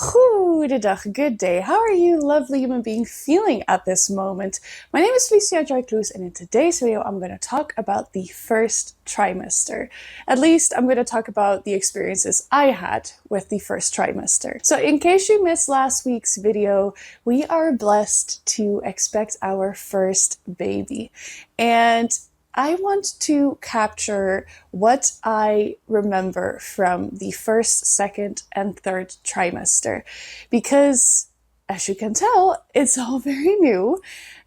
Goedendag, good day. How are you, lovely human being, feeling at this moment? My name is Phylicia Joy Kloes, and in today's video, I'm going to talk about the first trimester. At least, I'm going to talk about the experiences I had with the first trimester. So, in case you missed last week's video, we are blessed to expect our first baby. And I want to capture what I remember from the first, second, and third trimester because, as you can tell, it's all very new.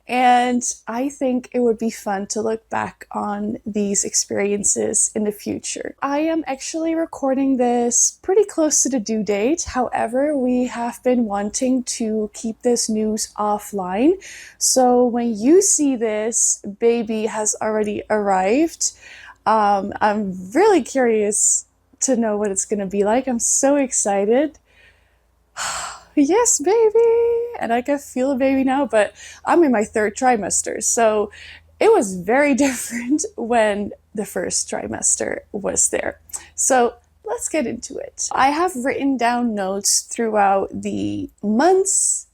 And I think it would be fun to look back on these experiences in the future. I am actually recording this pretty close to the due date. However, we have been wanting to keep this news offline. So when you see this, baby has already arrived. I'm really curious to know what it's going to be like. I'm so excited. Yes, baby! And I can feel a baby now, but I'm in my third trimester, so it was very different when the first trimester was there. So let's get into it. I have written down notes throughout the months,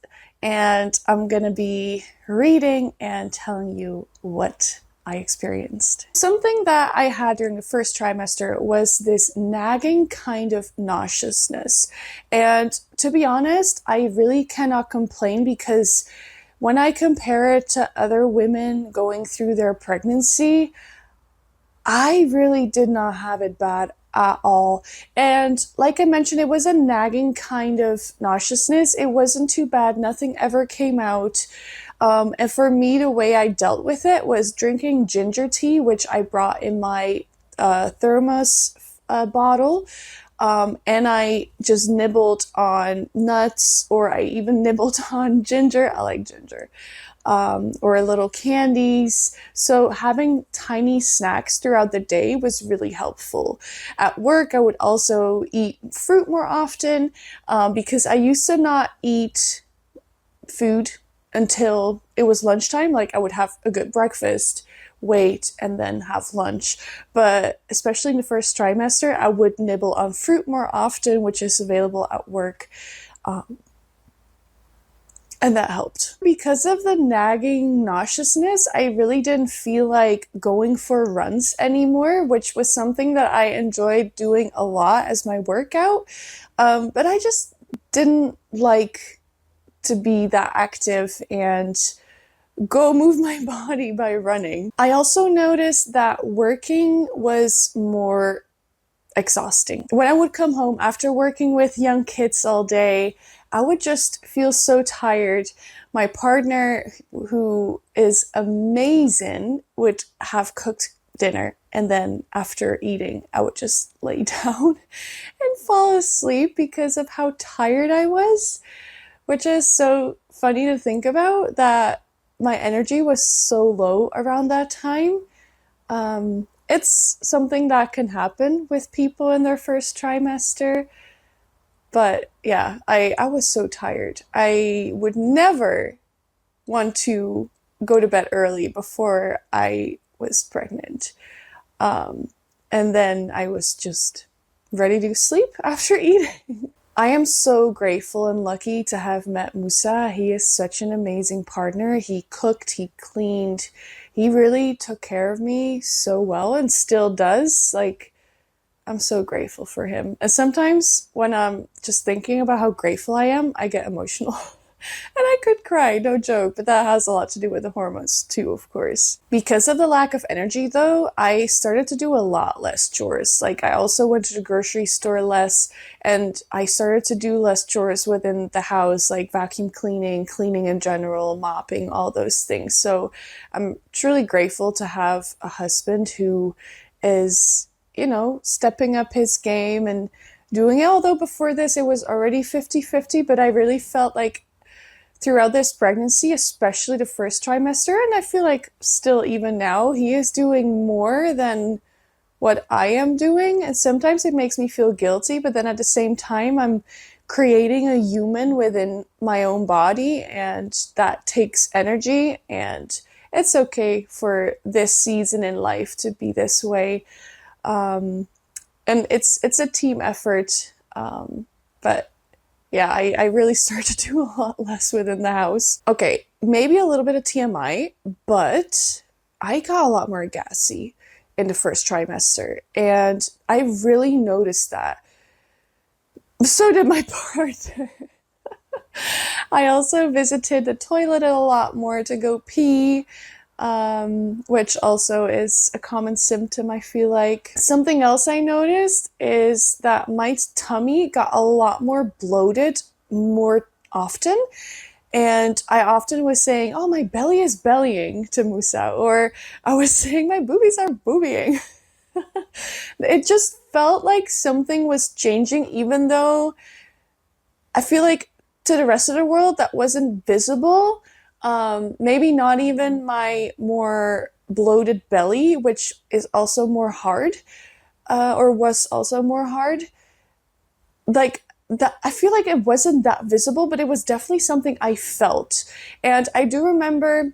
and I'm gonna be reading and telling you what I experienced. Something that I had during the first trimester was this nagging kind of nauseousness. And to be honest, I really cannot complain because when I compare it to other women going through their pregnancy, I really did not have it bad at all. And like I mentioned, it was a nagging kind of nauseousness. It wasn't too bad. Nothing ever came out. And for me, the way I dealt with it was drinking ginger tea, which I brought in my thermos bottle. And I just nibbled on nuts, or I even nibbled on ginger. I like ginger. Or little candies. So having tiny snacks throughout the day was really helpful. At work, I would also eat fruit more often because I used to not eat food until it was lunchtime. Like I would have a good breakfast, wait, and then have lunch. But especially in the first trimester, I would nibble on fruit more often, which is available at work. And that helped. Because of the nagging nauseousness, I really didn't feel like going for runs anymore, which was something that I enjoyed doing a lot as my workout. But I just didn't like to be that active and go move my body by running. I also noticed that working was more exhausting. When I would come home after working with young kids all day, I would just feel so tired. My partner, who is amazing, would have cooked dinner, and then after eating, I would just lay down and fall asleep because of how tired I was, which is so funny to think about, that my energy was so low around that time. It's something that can happen with people in their first trimester. But yeah, I was so tired. I would never want to go to bed early before I was pregnant. And then I was just ready to sleep after eating. I am so grateful and lucky to have met Musa. He is such an amazing partner. He cooked, he cleaned, he really took care of me so well and still does. Like, I'm so grateful for him. And sometimes when I'm just thinking about how grateful I am, I get emotional. And I could cry, no joke, but that has a lot to do with the hormones too, of course. Because of the lack of energy though, I started to do a lot less chores. Like I also went to the grocery store less, and I started to do less chores within the house, like vacuum cleaning, cleaning in general, mopping, all those things. So I'm truly grateful to have a husband who is, you know, stepping up his game and doing it. Although before this, it was already 50-50, but I really felt like throughout this pregnancy, especially the first trimester, and I feel like still even now, he is doing more than what I am doing. And sometimes it makes me feel guilty, but then at the same time, I'm creating a human within my own body, and that takes energy, and it's okay for this season in life to be this way. And it's a team effort, but yeah, I really started to do a lot less within the house. Okay, maybe a little bit of TMI, but I got a lot more gassy in the first trimester, and I really noticed that. So did my partner. I also visited the toilet a lot more to go pee, which also is a common symptom, I feel like. Something else I noticed is that my tummy got a lot more bloated more often. And I often was saying, oh, my belly is bellying to Musa, or I was saying my boobies are boobying. It just felt like something was changing, even though I feel like to the rest of the world that wasn't visible. Maybe not even my more bloated belly, which is also more hard, or was also more hard. Like that, I feel like it wasn't that visible, but it was definitely something I felt. And I do remember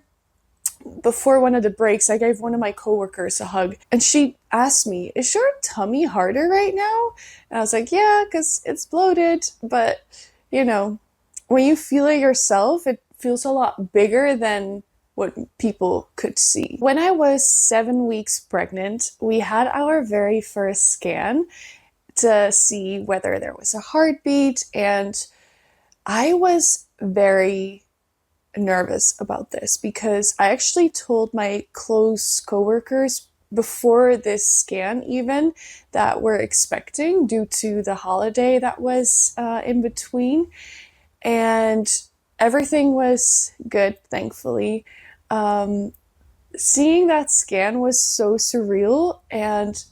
before one of the breaks, I gave one of my coworkers a hug, and she asked me, "Is your tummy harder right now?" And I was like, "Yeah, because it's bloated." But you know, when you feel it yourself, it feels a lot bigger than what people could see. When I was 7 weeks pregnant, we had our very first scan to see whether there was a heartbeat, and I was very nervous about this because I actually told my close coworkers before this scan even that we're expecting due to the holiday that was in between, and everything was good, thankfully. Seeing that scan was so surreal, and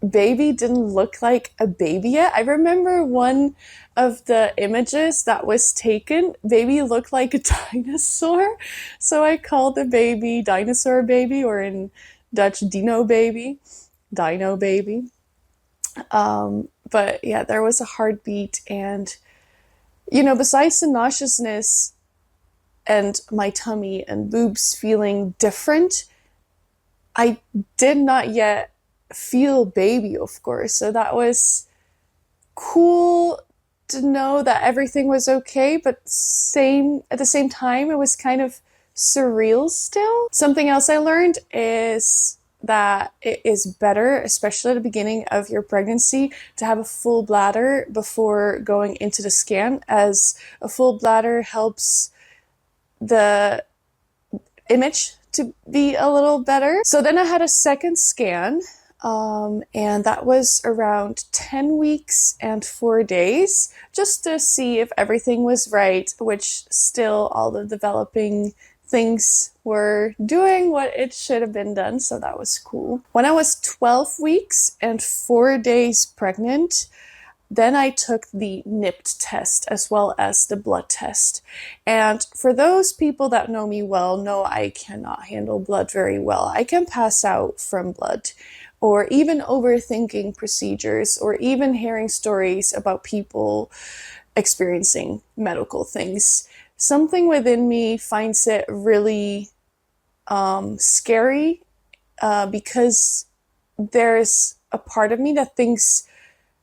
baby didn't look like a baby yet. I remember one of the images that was taken, baby looked like a dinosaur. So I called the baby dinosaur baby, or in Dutch, dino baby. Dino baby. But yeah, there was a heartbeat, and besides the nauseousness and my tummy and boobs feeling different, I did not yet feel baby, of course. So that was cool to know that everything was okay, but at the same time, it was kind of surreal still. Something else I learned is that it is better, especially at the beginning of your pregnancy, to have a full bladder before going into the scan, as a full bladder helps the image to be a little better. So then I had a second scan, and that was around 10 weeks and 4 days, just to see if everything was right, which still all the developing things were doing what it should have been done, so that was cool. When I was 12 weeks and 4 days pregnant, then I took the NIPT test as well as the blood test. And for those people that know me well, know I cannot handle blood very well. I can pass out from blood, or even overthinking procedures, or even hearing stories about people experiencing medical things. Something within me finds it really scary, because there's a part of me that thinks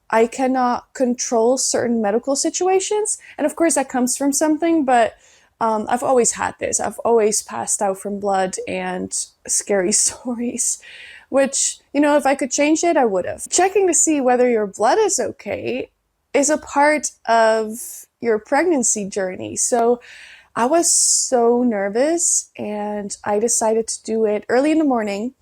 I cannot control certain medical situations. And of course that comes from something, but I've always had this. I've always passed out from blood and scary stories, which, if I could change it, I would have. Checking to see whether your blood is okay is a part of your pregnancy journey. So I was so nervous, and I decided to do it early in the morning,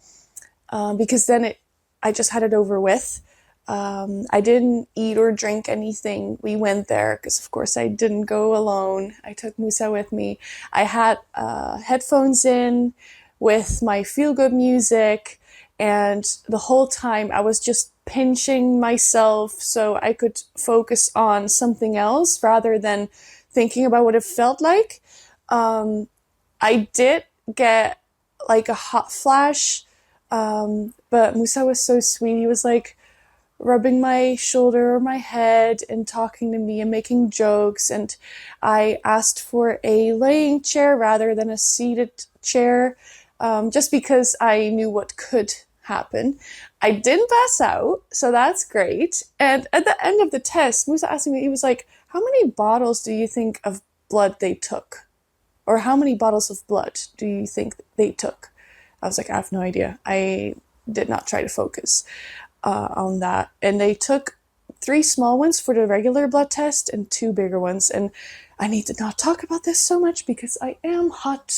because then I just had it over with. I didn't eat or drink anything. We went there because, of course, I didn't go alone. I took Musa with me. I had headphones in with my feel-good music, and the whole time I was just pinching myself so I could focus on something else rather than thinking about what it felt like. I did get like a hot flash, but Musa was so sweet. He was like rubbing my shoulder or my head and talking to me and making jokes, and I asked for a laying chair rather than a seated chair, just because I knew what could happen. I didn't pass out, so that's great. And at the end of the test, Musa asked me, he was like, how many bottles do you think of blood they took? Or how many bottles of blood do you think they took? I was like, I have no idea. I did not try to focus on that. And they took 3 small ones for the regular blood test and 2 bigger ones. And I need to not talk about this so much because I am hot.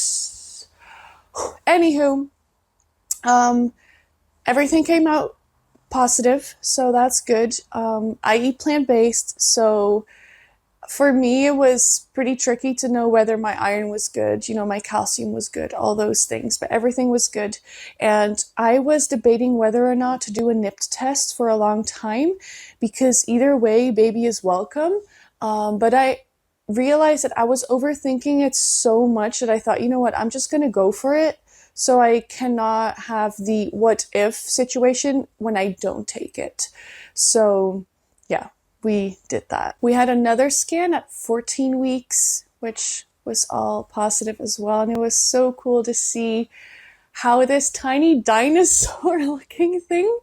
Anywho, everything came out positive, so that's good. I eat plant-based, so for me it was pretty tricky to know whether my iron was good, my calcium was good, all those things, but everything was good. And I was debating whether or not to do a NIPT test for a long time, because either way, baby is welcome. But I realized that I was overthinking it so much that I thought, you know what, I'm just gonna go for it. So I cannot have the what if situation when I don't take it. So yeah, we did that. We had another scan at 14 weeks, which was all positive as well. And it was so cool to see how this tiny dinosaur looking thing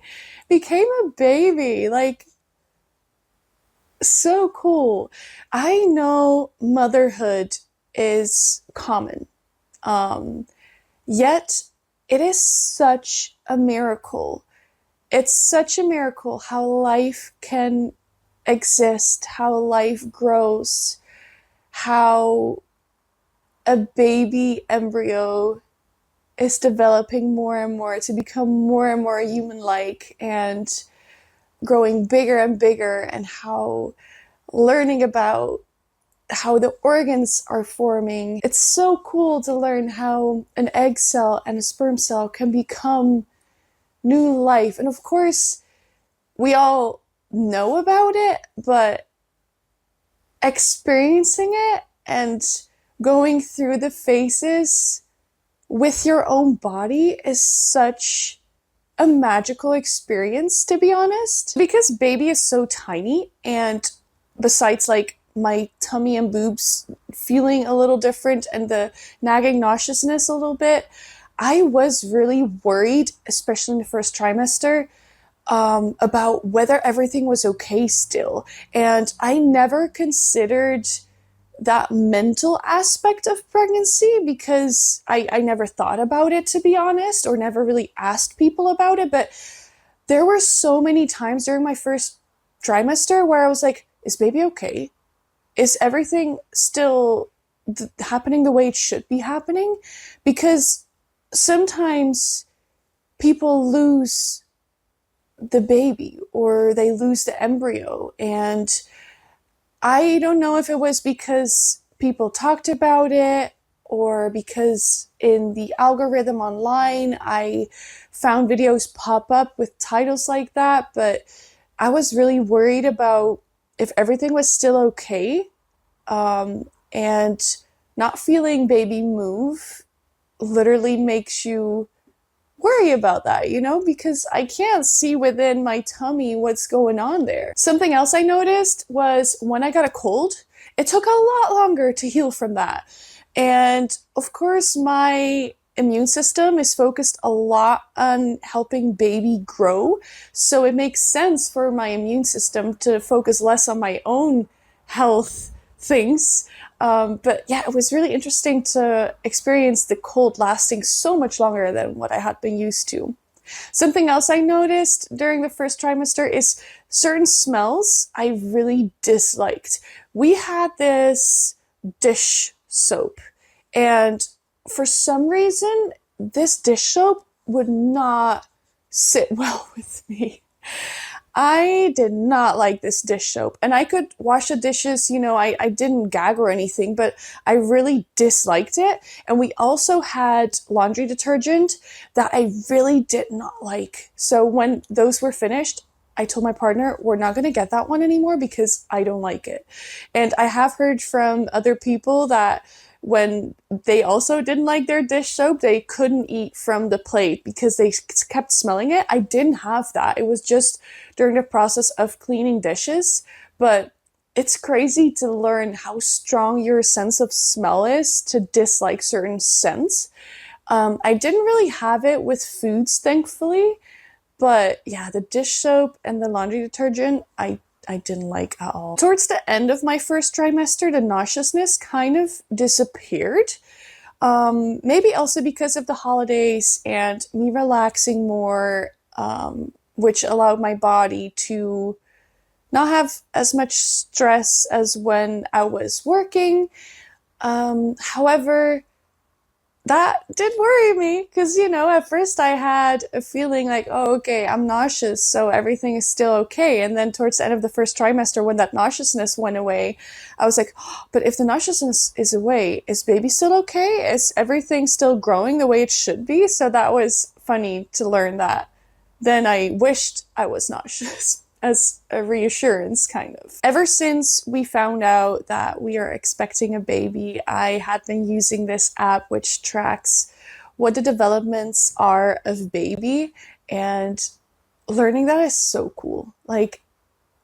became a baby. Like, so cool. I know motherhood is common. Yet, it is such a miracle. It's such a miracle how life can exist, how life grows, how a baby embryo is developing more and more to become more and more human-like and growing bigger and bigger, and how learning about how the organs are forming. It's so cool to learn how an egg cell and a sperm cell can become new life. And of course, we all know about it, but experiencing it and going through the phases with your own body is such a magical experience, to be honest. Because baby is so tiny, and besides like my tummy and boobs feeling a little different and the nagging nauseousness a little bit, I was really worried, especially in the first trimester, about whether everything was okay still. And I never considered that mental aspect of pregnancy because I never thought about it, to be honest, or never really asked people about it. But there were so many times during my first trimester where I was like, is baby okay? Is everything still happening the way it should be happening? Because sometimes people lose the baby or they lose the embryo, and I don't know if it was because people talked about it or because in the algorithm online I found videos pop up with titles like that, but I was really worried about if everything was still okay, and not feeling baby move literally makes you worry about that, because I can't see within my tummy what's going on there. Something else I noticed was when I got a cold, it took a lot longer to heal from that. And of course, my immune system is focused a lot on helping baby grow. So it makes sense for my immune system to focus less on my own health things. But yeah, it was really interesting to experience the cold lasting so much longer than what I had been used to. Something else I noticed during the first trimester is certain smells I really disliked. We had this dish soap, and for some reason, this dish soap would not sit well with me. I did not like this dish soap, and I could wash the dishes, I didn't gag or anything, but I really disliked it. And we also had laundry detergent that I really did not like. So when those were finished, I told my partner, we're not going to get that one anymore because I don't like it. And I have heard from other people that when they also didn't like their dish soap, they couldn't eat from the plate because they kept smelling it. I didn't have that. It was just during the process of cleaning dishes. But it's crazy to learn how strong your sense of smell is to dislike certain scents. I didn't really have it with foods, thankfully. But yeah, the dish soap and the laundry detergent, I I didn't like at all. Towards the end of my first trimester, the nauseousness kind of disappeared. Maybe also because of the holidays and me relaxing more, which allowed my body to not have as much stress as when I was working. However, that did worry me because, you know, at first I had a feeling like, oh, okay, I'm nauseous, so everything is still okay. And then towards the end of the first trimester, when that nauseousness went away, I was like, oh, but if the nauseousness is away, is baby still okay? Is everything still growing the way it should be? So that was funny to learn that. Then I wished I was nauseous. As a reassurance, kind of. Ever since we found out that we are expecting a baby, I had been using this app which tracks what the developments are of baby, and learning that is so cool. Like,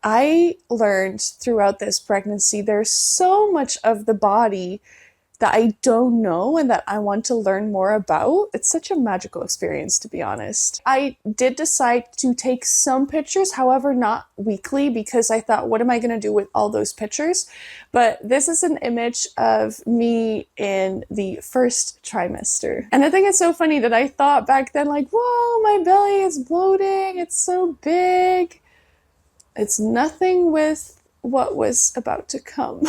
I learned throughout this pregnancy, there's so much of the body that I don't know and that I want to learn more about. It's such a magical experience, to be honest. I did decide to take some pictures, however, not weekly, because I thought, what am I going to do with all those pictures? But this is an image of me in the first trimester. And I think it's so funny that I thought back then, like, whoa, my belly is bloating. It's so big. It's nothing with what was about to come.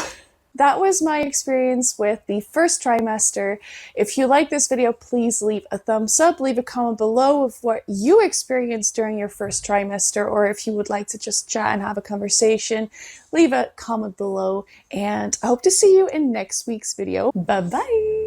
That was my experience with the first trimester. If you like this video, please leave a thumbs up, leave a comment below of what you experienced during your first trimester, or if you would like to just chat and have a conversation, leave a comment below, and I hope to see you in next week's video. Bye-bye!